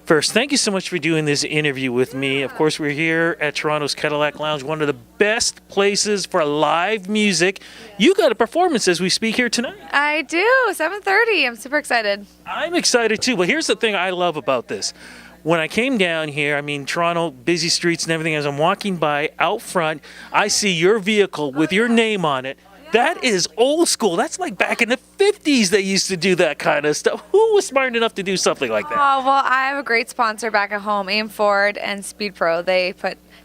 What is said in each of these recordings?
First, thank you so much for doing this interview with me. Of course, we're here at Toronto's Cadillac Lounge, one of the best places for live music. You got a performance as we speak here tonight. I do, 7:30. I'm super excited. I'm excited too, but here's the thing I love about this. When I came down here, I mean, Toronto, busy streets and everything, as I'm walking by out front, I see your vehicle with your name on it. That is old school. That's like back in the 50s they used to do that kind of stuff. Who was smart enough to do something like that? Oh, well, I have a great sponsor back at home, Aim Ford and Speed Pro. They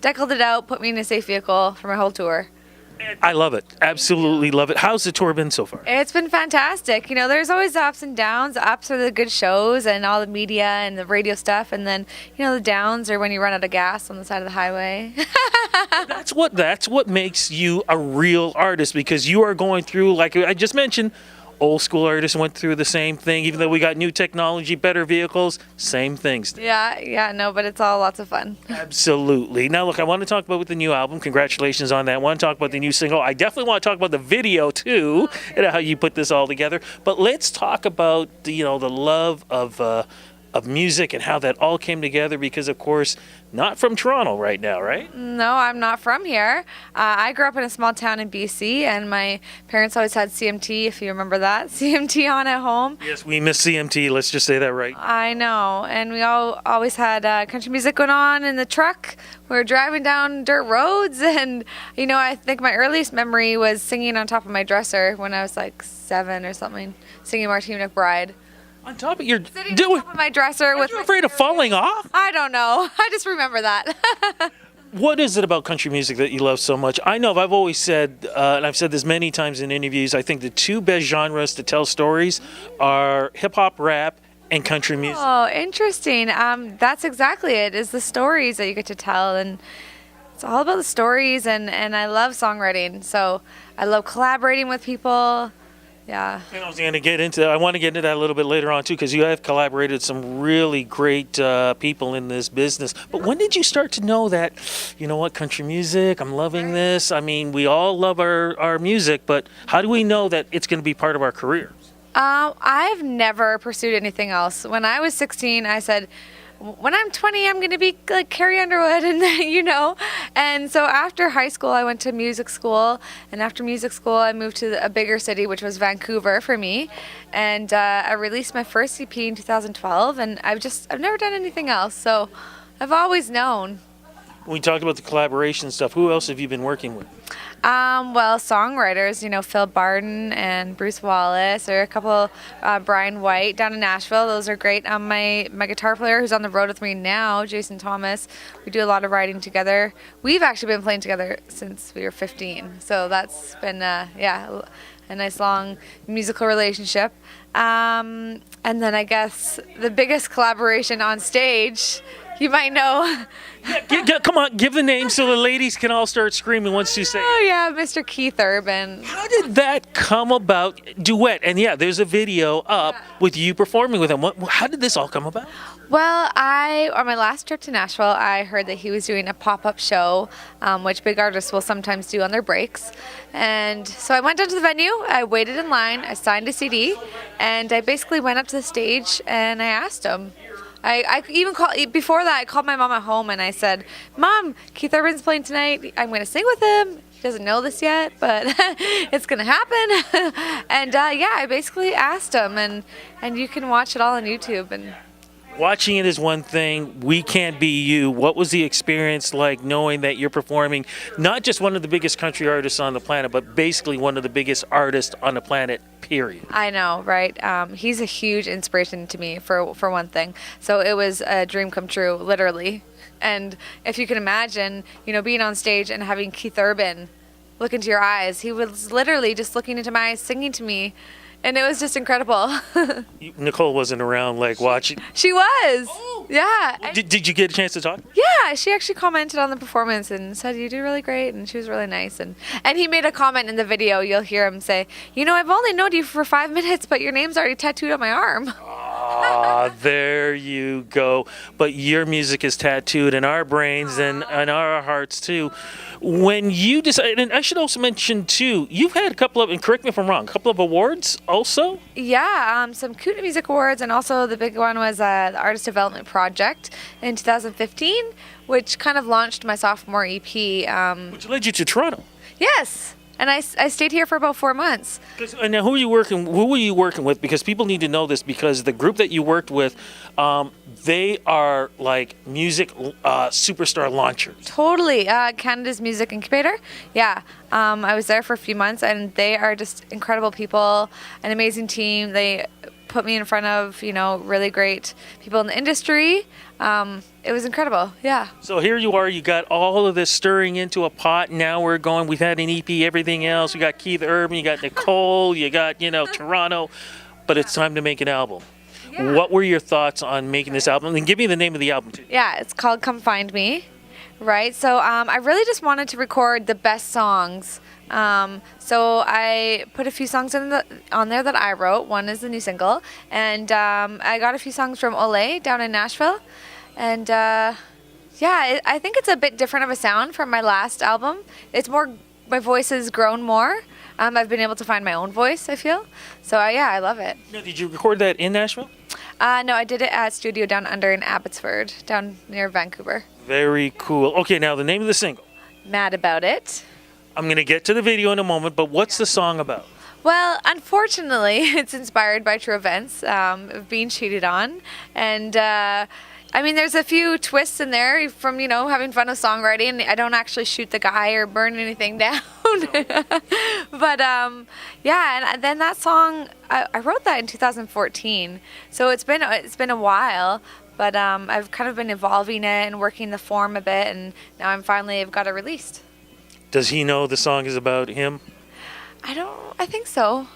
deckled it out, put me in a safe vehicle for my whole tour. I love it. Absolutely love it. How's the tour been so far? It's been fantastic. You know, there's always ups and downs. The ups are the good shows and all the media and the radio stuff. And then, you know, the downs are when you run out of gas on the side of the highway. That's what makes you a real artist, because you are going through, like I just mentioned, old school artists went through the same thing. Even though we got new technology, better vehicles, same things. No, but it's all lots of fun. Absolutely. Now, look, I want to talk about with the new album. Congratulations on that. I want to talk about the new single. I definitely want to talk about the video too, and how you put this all together. But let's talk about the love of music and how that all came together, because of course not from Toronto right now, right? No, I'm not from here. I grew up in a small town in BC, and my parents always had CMT, if you remember that, CMT on at home. Yes, we miss CMT, let's just say that right. I know, and we always had country music going on in the truck. We were driving down dirt roads, and you know, I think my earliest memory was singing on top of my dresser when I was like 7 or something, singing Martina McBride. On top of your Sitting on top of my dresser. Are you afraid of falling off? I don't know. I just remember that. What is it about country music that you love so much? I know I've always said, and I've said this many times in interviews, I think the two best genres to tell stories are hip-hop, rap, and country music. Oh, interesting. That's exactly it, is the stories that you get to tell. And it's all about the stories, and I love songwriting. So I love collaborating with people. Yeah. And I was going to get into that. I want to get into that a little bit later on too, because you have collaborated with some really great people in this business. But when did you start to know that, you know what, country music, I'm loving this? I mean, we all love our music, but how do we know that it's going to be part of our career? I've never pursued anything else. When I was 16, I said, when I'm 20, I'm going to be like Carrie Underwood, and you know. And so after high school, I went to music school, and after music school, I moved to a bigger city, which was Vancouver for me. And I released my first EP in 2012, and I've never done anything else. So I've always known. When we talked about the collaboration stuff, who else have you been working with? Well, songwriters, you know, Phil Barton and Bruce Wallace, or a couple, Brian White down in Nashville. Those are great. My guitar player who's on the road with me now, Jason Thomas, we do a lot of writing together. We've actually been playing together since we were 15. So that's been, a nice long musical relationship. And then I guess the biggest collaboration on stage, you might know. Come on, give the name so the ladies can all start screaming once you say it. Oh yeah, Mr. Keith Urban. How did that come about? Duet, and yeah, there's a video up with you performing with him. How did this all come about? Well, on my last trip to Nashville, I heard that he was doing a pop-up show, which big artists will sometimes do on their breaks. And so I went down to the venue, I waited in line, I signed a CD, and I basically went up to the stage and I asked him. I even before that, I called my mom at home and I said, Mom, Keith Urban's playing tonight. I'm going to sing with him. He doesn't know this yet, but it's going to happen. And I basically asked him, and you can watch it all on YouTube. And watching it is one thing. We Can't Be You. What was the experience like knowing that you're performing not just one of the biggest country artists on the planet, but basically one of the biggest artists on the planet, period? I know, right? He's a huge inspiration to me, for one thing. So it was a dream come true, literally. And if you can imagine, you know, being on stage and having Keith Urban look into your eyes, he was literally just looking into my eyes, singing to me. And it was just incredible. Nicole wasn't around, like, watching. She was. Oh. Yeah. Did you get a chance to talk? Yeah, she actually commented on the performance and said, you do really great, and she was really nice. And he made a comment in the video. You'll hear him say, you know, I've only known you for 5 minutes, but your name's already tattooed on my arm. Oh, Ah, there you go. But your music is tattooed in our brains and our hearts too. When you decided, and I should also mention too, you've had a couple of, and correct me if I'm wrong, a couple of awards also? Yeah, some Kootenai Music Awards, and also the big one was the Artist Development Project in 2015, which kind of launched my sophomore EP. Which led you to Toronto. Yes, and I stayed here for about 4 months. And now, who were you working with? Because people need to know this, because the group that you worked with, they are like music superstar launchers. Totally, Canada's Music Incubator. Yeah, I was there for a few months, and they are just incredible people, an amazing team. They put me in front of, really great people in the industry. It was incredible, yeah. So here you are, you got all of this stirring into a pot. Now we're going, we've had an EP, everything else. We got Keith Urban, you got Nicole, you got, Toronto, but it's time to make an album. Yeah. What were your thoughts on making this album? And give me the name of the album too. Yeah, it's called Come Find Me, right? So I really just wanted to record the best songs. So I put a few songs on there that I wrote. One is the new single, and I got a few songs from Ole down in Nashville, and I think it's a bit different of a sound from my last album. It's more, my voice has grown more. I've been able to find my own voice, I feel. So I love it. Now, did you record that in Nashville? No, I did it at Studio Down Under in Abbotsford, down near Vancouver. Very cool. Okay, now the name of the single. Mad About It. I'm going to get to the video in a moment, but what's the song about? Well, unfortunately, it's inspired by true events of being cheated on. And, there's a few twists in there from, having fun with songwriting. I don't actually shoot the guy or burn anything down. But, and then that song, I wrote that in 2014. So it's been a while. But I've kind of been evolving it and working the form a bit. And now I've got it released. Does he know the song is about him? I think so.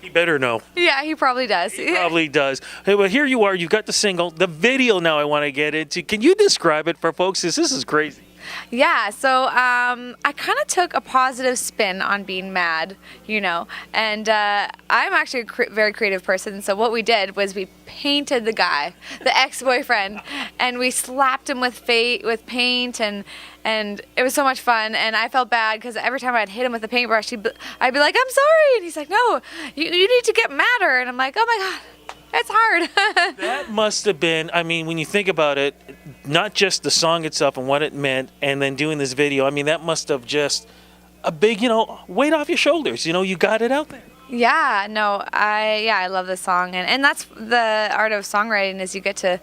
He better know. Yeah, he probably does. He probably does. Hey, well, here you are. You've got the single. The video now I want to get into. Can you describe it for folks? This is crazy. Yeah, so I kind of took a positive spin on being mad, and I'm actually a very creative person, so what we did was we painted the guy, the ex-boyfriend, and we slapped him with paint, and it was so much fun, and I felt bad because every time I'd hit him with a paintbrush, I'd be like, I'm sorry, and he's like, no, you need to get madder, and I'm like, oh my God. It's hard. That must have been, when you think about it, not just the song itself and what it meant, and then doing this video, that must have just a big, weight off your shoulders. You got it out there. Yeah, no, I love this song. And that's the art of songwriting, is you get to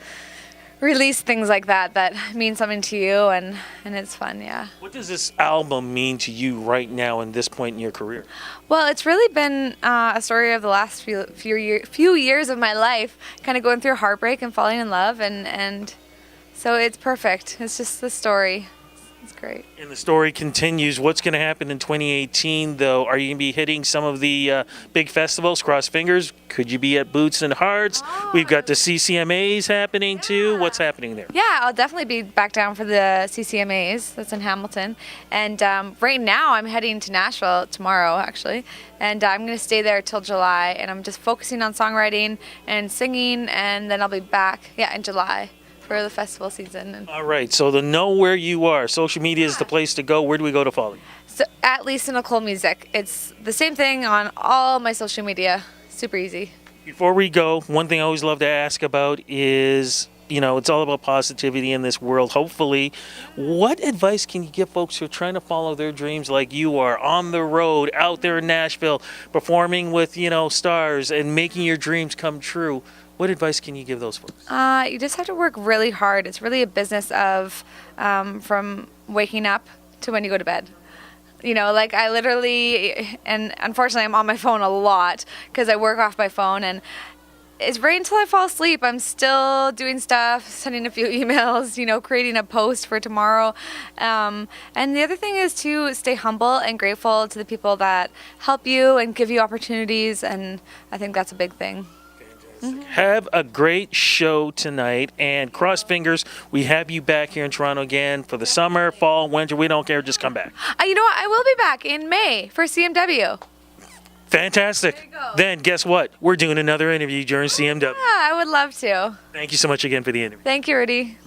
release things like that mean something to you, and it's fun, yeah. What does this album mean to you right now in this point in your career? Well, it's really been a story of the last few years of my life, kind of going through heartbreak and falling in love, and so it's perfect. It's just the story. It's great. And the story continues. What's going to happen in 2018, though? Are you going to be hitting some of the big festivals? Cross fingers. Could you be at Boots and Hearts? Oh, we've got the CCMAs happening, too. What's happening there? Yeah, I'll definitely be back down for the CCMAs. That's in Hamilton. And right now, I'm heading to Nashville tomorrow, actually. And I'm going to stay there till July. And I'm just focusing on songwriting and singing. And then I'll be back, in July, for the festival season. All right, so to know where you are, social media is the place to go. Where do we go to follow you? So at Lisa Nicole Music. It's the same thing on all my social media. Super easy. Before we go, one thing I always love to ask about is, it's all about positivity in this world, hopefully. What advice can you give folks who are trying to follow their dreams like you are, on the road, out there in Nashville, performing with, stars and making your dreams come true? What advice can you give those folks? You just have to work really hard. It's really a business of from waking up to when you go to bed. I literally, and unfortunately I'm on my phone a lot because I work off my phone, and it's right until I fall asleep. I'm still doing stuff, sending a few emails, creating a post for tomorrow. And the other thing is to stay humble and grateful to the people that help you and give you opportunities, and I think that's a big thing. Mm-hmm. Have a great show tonight, and cross fingers, we have you back here in Toronto again for the summer, fall, winter. We don't care. Just come back. You know what? I will be back in May for CMW. Fantastic. There you go. Then guess what? We're doing another interview during CMW. Yeah, I would love to. Thank you so much again for the interview. Thank you, Rudy.